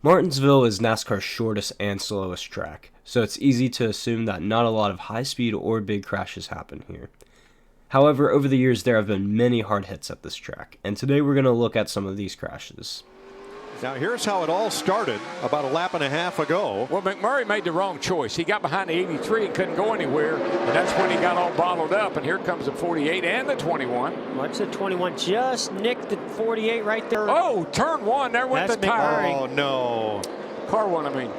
Martinsville is NASCAR's shortest and slowest track, so it's easy to assume that not a lot of high speed or big crashes happen here. However, over the years there have been many hard hits at this track, and today we're going to look at some of these crashes. Now here's how it all started about a lap and a half ago. Well, Mcmurray made the wrong choice. He got behind the 83 and couldn't go anywhere, and that's when he got all bottled up, and here comes the 48 and the 21. Watch the 21 just nicked the 48 right there. Oh, turn one, there went the tire. Oh, no. Car one, I mean.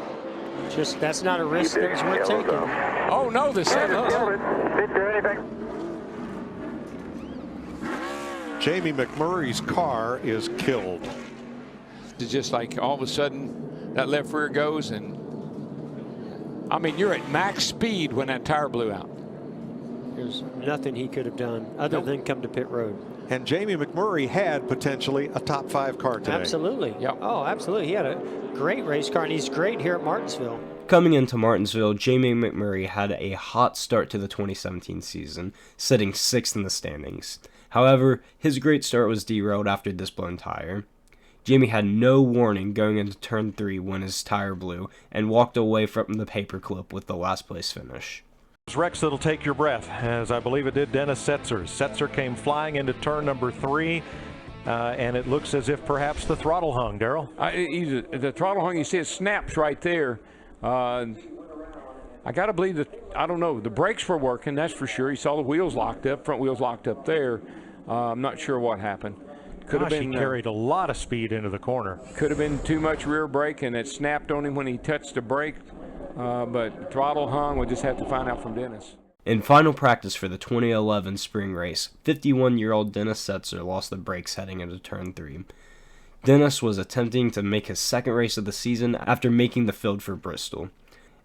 Just, that's not a risk that was worth taking. Oh, no, the Setzer. Jamie McMurray's car is killed. It's just like all of a sudden that left rear goes, and I mean, you're at max speed when that tire blew out. There's nothing he could have done other than come to pit road. And Jamie McMurray had potentially a top 5 car today. Absolutely. Yep. Oh, absolutely. He had a great race car, and he's great here at Martinsville. Coming into Martinsville, Jamie McMurray had a hot start to the 2017 season, sitting 6th in the standings. However, his great start was derailed after this blown tire. Jamie had no warning going into turn 3 when his tire blew and walked away from the paperclip with the last place finish. Rex, that'll take your breath, as I believe it did Dennis Setzer. Setzer came flying into turn number 3, and it looks as if perhaps the throttle hung, Darrell. The throttle hung, you see it snaps right there. I got to believe that, I don't know, the brakes were working, that's for sure. You saw the wheels locked up, front wheels locked up there. I'm not sure what happened. Could have been, he carried a lot of speed into the corner. Could have been too much rear brake, and it snapped on him when he touched the brake. But throttle hung, we'll just have to find out from Dennis. In final practice for the 2011 spring race, 51-year-old Dennis Setzer lost the brakes heading into turn 3. Dennis was attempting to make his second race of the season after making the field for Bristol.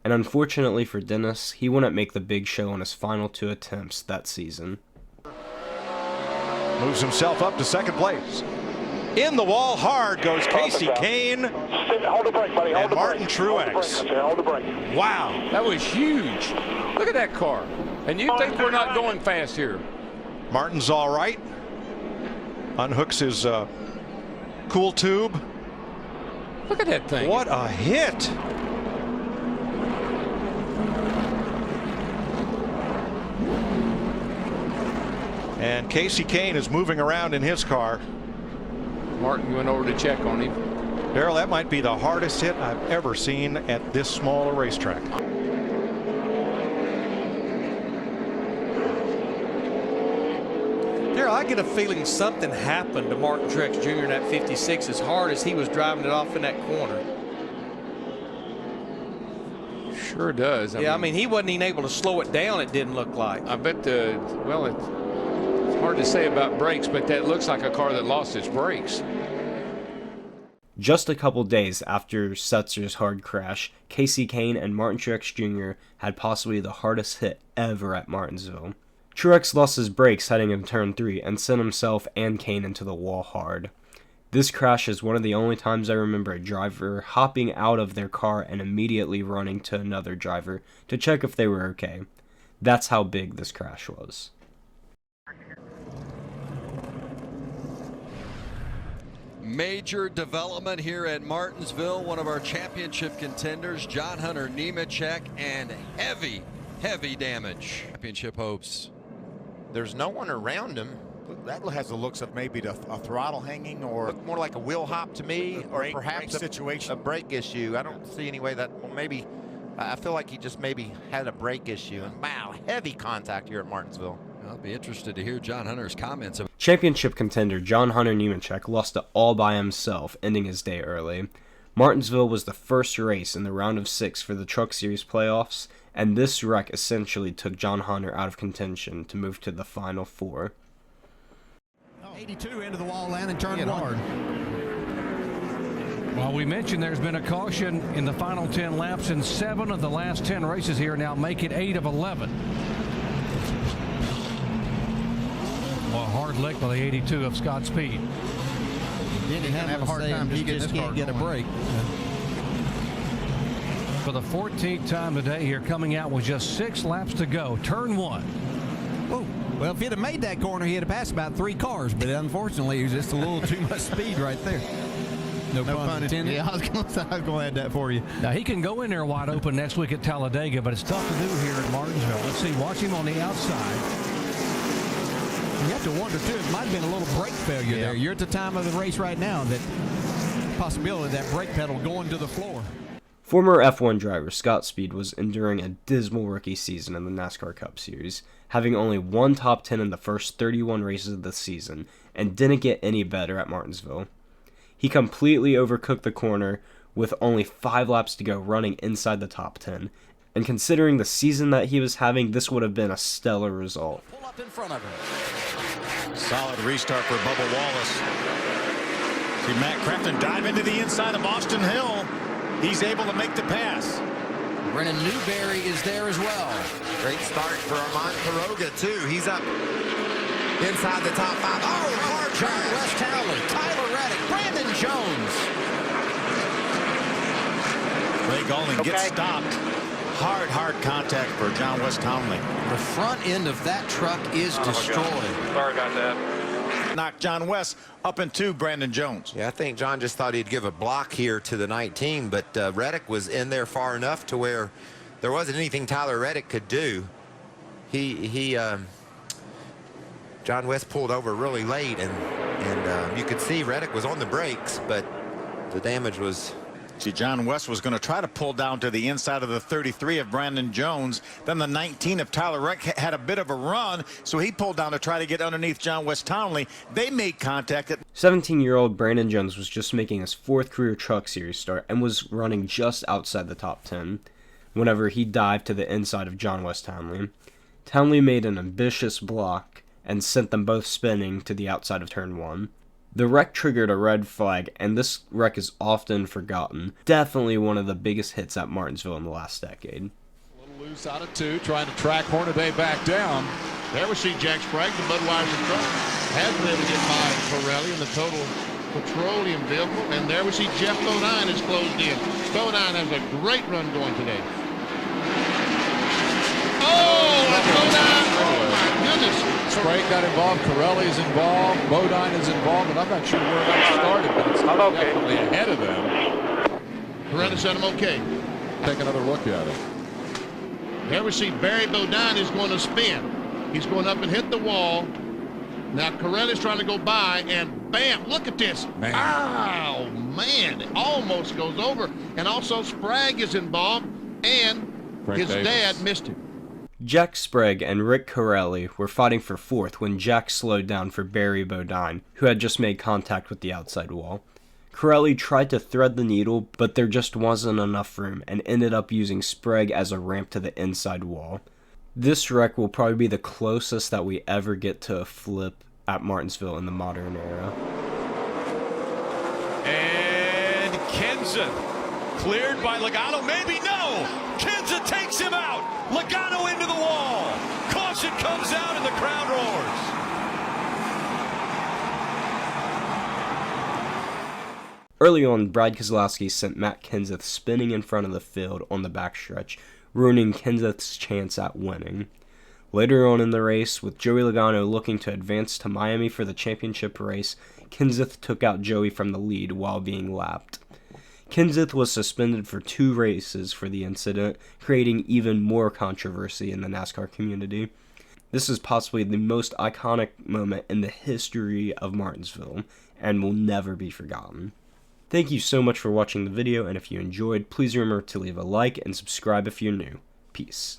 And unfortunately for Dennis, he wouldn't make the big show on his final 2 attempts that season. Moves himself up to second place. In the wall hard goes Casey Kane Hold the brake, buddy. Hold and the Martin brake. Truex. Hold the brake. Wow. That was huge. Look at that car. And you think we're not going fast here. Martin's all right. Unhooks his cool tube. Look at that thing. What a hit. And Casey Kane is moving around in his car. Martin went over to check on him. Darrell, that might be the hardest hit I've ever seen at this small a racetrack. Darrell, I get a feeling something happened to Martin Truex Jr. in that 56 as hard as he was driving it off in that corner. Sure does. I mean, he wasn't even able to slow it down, it didn't look like. I bet well, it's hard to say about brakes, but that looks like a car that lost its brakes. Just a couple days after Setzer's hard crash, Casey Kane and Martin Truex Jr. had possibly the hardest hit ever at Martinsville. Truex lost his brakes heading into turn 3 and sent himself and Kane into the wall hard. This crash is one of the only times I remember a driver hopping out of their car and immediately running to another driver to check if they were okay. That's how big this crash was. Major development here at Martinsville. One of our championship contenders, John Hunter Nemechek, and heavy damage. Championship hopes. There's no one around him. That has the looks of maybe a throttle hanging, or more like a wheel hop to me, or perhaps a brake issue. I don't see any way that, well, maybe I feel like he just maybe had a brake issue. And wow, heavy contact here at Martinsville. I'll be interested to hear John Hunter's comments. Championship contender John Hunter Nemechek lost it all by himself, ending his day early. Martinsville was the first race in the round of 6 for the Truck Series playoffs, and this wreck essentially took John Hunter out of contention to move to the final 4. 82 into the wall land and turned hard. Well, we mentioned there's been a caution in the final 10 laps in 7 of the last 10 races here, now make it 8 of 11. Well, a hard lick by the 82 of Scott Speed. Didn't have a hard time just getting this car get a break. For the 14th time today here, coming out with just 6 laps to go. Turn 1. Whoa. Well, if he'd have made that corner, he'd have passed about 3 cars, but unfortunately, it was just a little too much speed right there. No pun intended. Yeah, I was going to add that for you. Now, he can go in there wide open next week at Talladega, but it's tough to do here at Martinsville. Let's see, watch him on the outside. You have to wonder, too, it might have been a little brake failure there. You're at the time of the race right now that possibility of that brake pedal going to the floor. Former F1 driver Scott Speed was enduring a dismal rookie season in the NASCAR Cup Series, having only one top 10 in the first 31 races of the season, and didn't get any better at Martinsville. He completely overcooked the corner with only 5 laps to go running inside the top 10, and considering the season that he was having, this would have been a stellar result. Pull up in front of him. Solid restart for Bubba Wallace. See Matt Crafton dive into the inside of Austin Hill. He's able to make the pass. Brennan Newberry is there as well. Great start for Armand Quiroga, too. He's up inside the top 5. Oh, hard John West Townley, Tyler Reddick, Brandon Jones. Ray Golding gets stopped. Hard contact for John West Townley. The front end of that truck is destroyed. Sorry about that. Knocked John West up into Brandon Jones. Yeah, I think John just thought he'd give a block here to the 19, but Reddick was in there far enough to where there wasn't anything Tyler Reddick could do. John West pulled over really late, and you could see Reddick was on the brakes, but the damage was... See, John West was going to try to pull down to the inside of the 33 of Brandon Jones. Then the 19 of Tyler Reddick had a bit of a run, so he pulled down to try to get underneath John West Townley. They made contact. 17-year-old Brandon Jones was just making his 4th career Truck Series start and was running just outside the top 10 whenever he dived to the inside of John West Townley. Townley made an ambitious block and sent them both spinning to the outside of turn 1. The wreck triggered a red flag, and this wreck is often forgotten. Definitely one of the biggest hits at Martinsville in the last decade. A little loose out of 2, trying to track Hornaday back down. There we see Jack Sprague, the Budweiser truck, has been able to get by Corelli in the total petroleum vehicle. And there we see Jeff Bodine is closed in. Bodine has a great run going today. Oh, that's Bodine! Oh my goodness! Sprague got involved, Corelli's involved, Bodine is involved, and I'm not sure where that started, but it's definitely ahead of them. Corelli said, I'm okay. Take another look at it. There we see Barry Bodine is going to spin. He's going up and hit the wall. Now Corelli's trying to go by, and bam, look at this. Man. Oh, man, it almost goes over. And also Sprague is involved, and Frank his Davis. dad missed him. Jack Sprague and Rick Corelli were fighting for 4th when Jack slowed down for Barry Bodine, who had just made contact with the outside wall. Corelli tried to thread the needle, but there just wasn't enough room and ended up using Sprague as a ramp to the inside wall. This wreck will probably be the closest that we ever get to a flip at Martinsville in the modern era. And Kenseth cleared by Logano, maybe no! Kenseth takes him out! Logano into the wall! Caution comes out and the crowd roars! Early on, Brad Keselowski sent Matt Kenseth spinning in front of the field on the backstretch, ruining Kenseth's chance at winning. Later on in the race, with Joey Logano looking to advance to Miami for the championship race, Kenseth took out Joey from the lead while being lapped. Kenseth was suspended for 2 races for the incident, creating even more controversy in the NASCAR community. This is possibly the most iconic moment in the history of Martinsville, and will never be forgotten. Thank you so much for watching the video, and if you enjoyed, please remember to leave a like and subscribe if you're new. Peace.